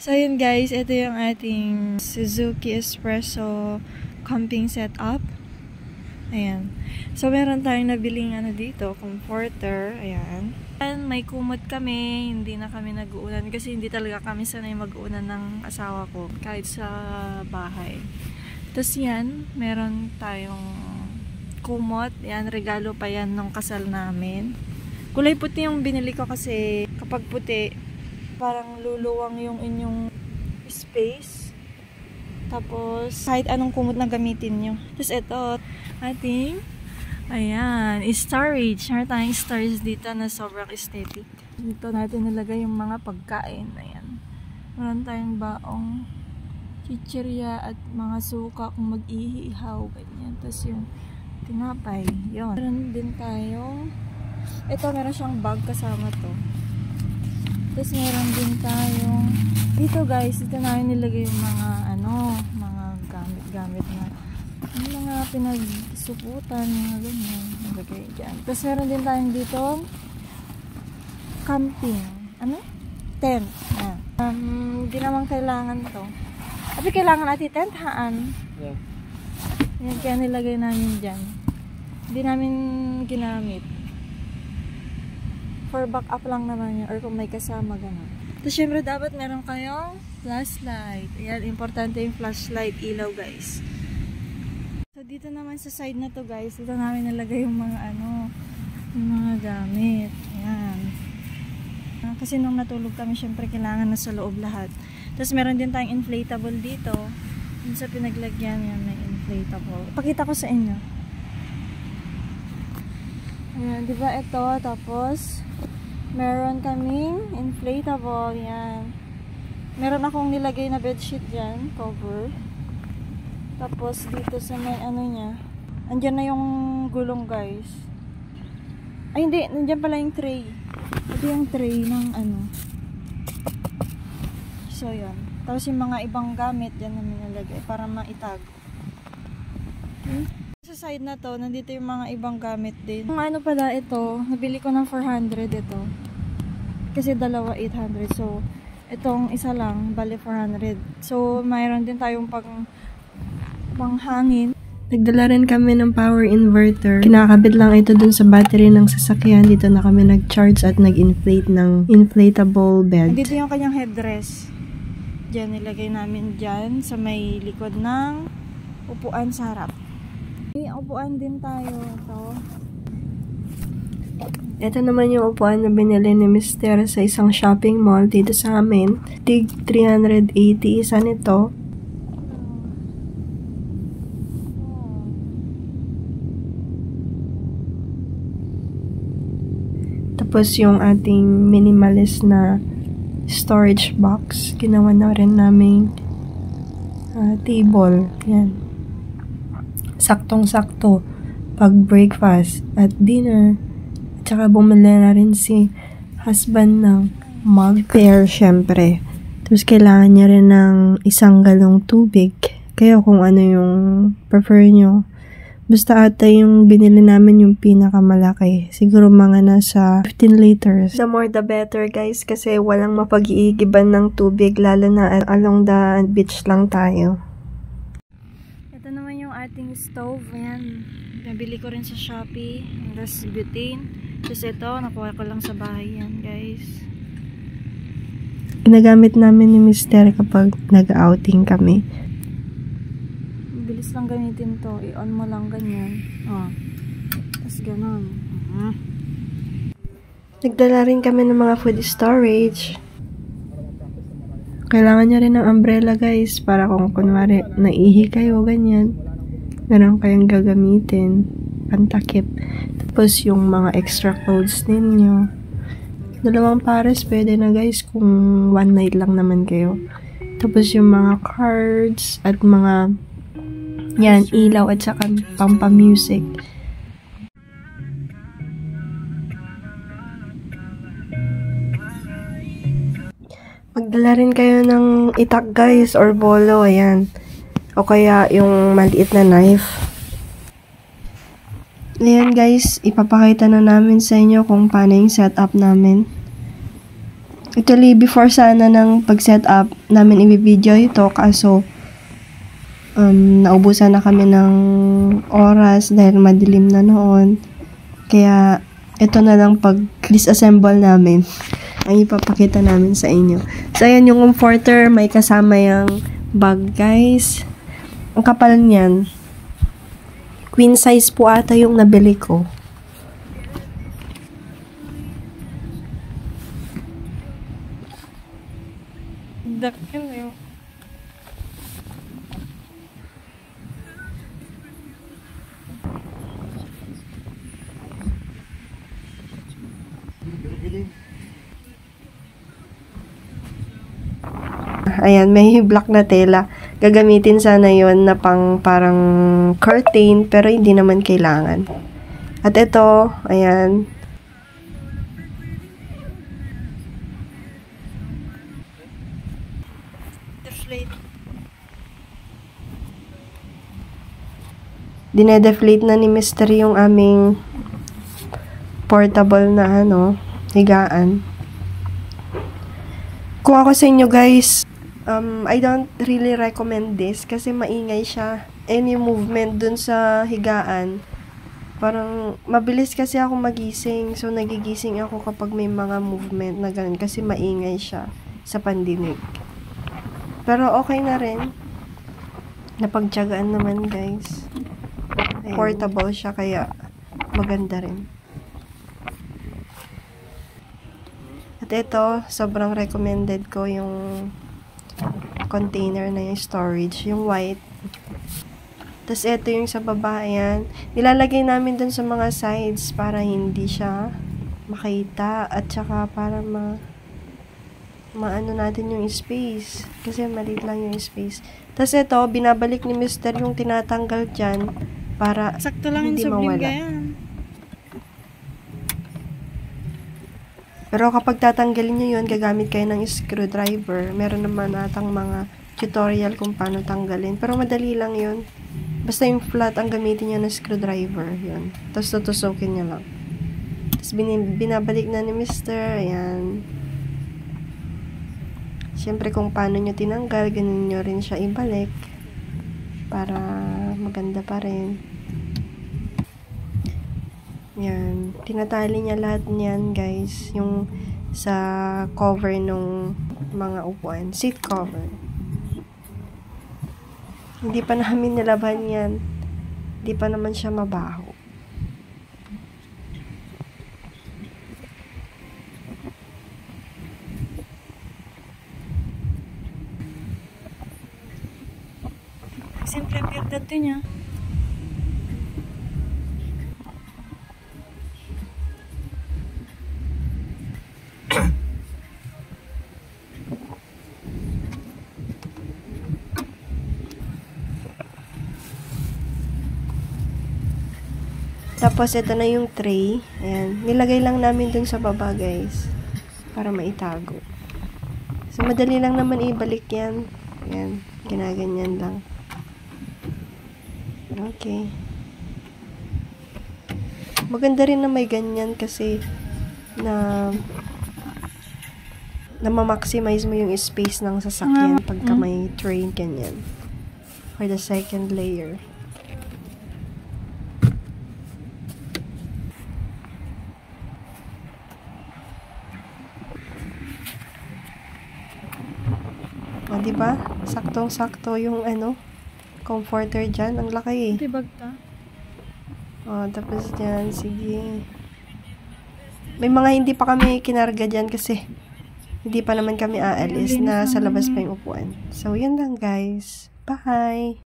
So yun guys, ito yung ating Suzuki Espresso camping setup. Ayan. So meron tayong nabiling dito, comforter. Ayan. And may kumot kami, hindi na kami nag-uunan kasi hindi talaga kami sanay mag-uunan ng asawa ko kahit sa bahay. Tapos yan, meron tayong kumot. Yan, regalo pa yan nung kasal namin. Kulay puti yung binili ko kasi kapag puti, parang luluwang yung inyong space. Tapos, kahit anong kumot na gamitin nyo. Tapos ito, ating, ayan, storage. Meron tayong storage dito na sobrang aesthetic. Dito natin nilagay yung mga pagkain. Ayan. Meron tayong baong chichirya at mga suka kung mag-iihaw. Ganyan. Tapos yung tinapay. Yun. Meron din tayong, ito meron siyang bag kasama to. Tapos meron din tayong dito guys, dito namin nilagay yung mga mga gamit-gamit na yung mga pinagsuputan, mga ganyan nilagay dyan. Tapos meron din tayong dito camping tent. Hindi naman kailangan to. Tapi kailangan natin tent haan. Yeah. Yan, kaya nilagay namin dyan. Hindi namin ginamit. For backup lang naman yun, or kung may kasama gano'n. Tapos syempre dapat meron kayong flashlight. Ayan, importante yung flashlight, ilaw guys. So dito naman sa side na to guys, dito namin nalagay yung mga yung mga gamit. Ayan. Kasi nung natulog kami, syempre kailangan na sa loob lahat. Tapos meron din tayong inflatable dito. Yung sa pinaglagyan yan, may inflatable. Pakita ko sa inyo. Ayan, diba ito, tapos meron kaming inflatable, yan. Meron akong nilagay na bedsheet dyan, cover. Tapos dito sa may niya, andyan na yung gulong guys. Ay hindi, nandyan pala yung tray. Ito yung tray ng So yan. Tapos yung mga ibang gamit dyan namin nilagay para maitag. Okay. Sa side na to, nandito yung mga ibang gamit din. Yung pala ito, nabili ko ng 400 ito. Kasi dalawa 800. So, itong isa lang, bali 400. So, mayroon din tayong panghangin. Nagdala rin kami ng power inverter. Kinakabit lang ito dun sa battery ng sasakyan. Dito na kami nag-charge at nag-inflate ng inflatable bed. Dito yung kanyang headrest. Diyan, nilagay namin dyan sa may likod ng upuan sa harap. May upuan din tayo ito. Ito naman yung upuan na binili ni Mr. sa isang shopping mall dito sa amin. Tig 380 isa nito. Tapos yung ating minimalist na storage box. Ginawa na rin namin table. Yan. Saktong-sakto pag breakfast at dinner. At saka bumili na rin si husband ng mug pair syempre. Tapos kailangan niya rin ng 1 galong tubig. Kaya kung ano yung prefer nyo. Basta ata yung binili namin yung pinakamalaki. Siguro mga nasa 15 liters. The more the better guys kasi walang mapag-iigiban ng tubig lalo na along the beach lang tayo. Ito naman yung ating stove. Ayan. Nabili ko rin sa Shopee. Tapos butane. Tapos ito, nakuha ko lang sa bahay yan guys. Ginagamit namin ni Mr. kapag nag-outing kami. Bilis lang gamitin to. I-on mo lang ganyan. Tapos ganon. Nagdala rin kami ng mga food storage. Kailangan nyo rin ng umbrella guys para kung kunwari naihi kayo ganyan. Meron kayong gagamitin. Pantakip. Tapos yung mga extra clothes ninyo. 2 pares pwede na guys kung one night lang naman kayo. Tapos yung mga cards at mga yan, ilaw at saka pampamusic. Magdala rin kayo ng itak guys or bolo, ayan. O kaya yung maliit na knife. Ayan guys, ipapakita na namin sa inyo kung paano yung setup namin. Actually, before sana ng pag-set up namin i-video ito, kaso naubusan na kami ng oras dahil madilim na noon. Kaya, ito na lang pag-disassemble namin ang ipapakita namin sa inyo. So, ayan yung comforter. May kasama yung bag, guys. Ang kapal niyan. Queen size po ata yung nabili ko. Dakil yun. Ayan, may black na tela. Gagamitin sana yon na parang curtain, pero hindi naman kailangan. At ito, ayan. Deflate. Dinedeflate na ni Mr. yung aming portable na higaan. Kung ako sa inyo, guys, I don't really recommend this kasi maingay siya. Any movement dun sa higaan, parang mabilis kasi ako magising. So, nagigising ako kapag may mga movement na ganun kasi maingay siya sa pandinig. Pero okay na rin. Napagtiyagaan naman, guys. Ayan. Portable siya kaya maganda rin. At ito, sobrang recommended ko yung container na yung storage, yung white. Tapos ito yung sa baba, ayan. Nilalagay namin dun sa mga sides para hindi siya makita at saka para maano natin yung space. Kasi maliit lang yung space. Tapos ito, binabalik ni Mr. yung tinatanggal dyan para Sakto lang hindi yung mawala. yan. Pero kapag tatanggalin nyo yun, gagamit kayo ng screwdriver. Meron naman atang mga tutorial kung paano tanggalin. Pero madali lang yun. Basta yung flat ang gamitin nyo ng screwdriver. Yun. Tapos tutusukin nyo lang. Tapos binabalik na ni Mr. Ayan. Siyempre kung paano nyo tinanggal, ganun nyo rin siya ibalik. Para maganda pa rin. Yan. Tinatali niya lahat niyan, guys. Yung sa cover nung mga upuan. Seat cover. Hindi pa namin nilaban yan. Hindi pa naman siya mabaho. Simple build dito niya. Tapos, ito na yung tray. Ayan. Nilagay lang namin dun sa baba, guys. Para maitago. So, madali lang naman ibalik yan. Ayan. Ginaganyan lang. Okay. Maganda rin na may ganyan kasi na ma-maximize mo yung space ng sasakyan pagka may tray ganyan. For the second layer. O, diba? Saktong-sakto yung comforter dyan. Ang laki eh. Tibag ta. O, tapos dyan, sige. May mga hindi pa kami kinarga dyan kasi hindi pa naman kami aalis na sa labas pa yung upuan. So, yun lang guys. Bye!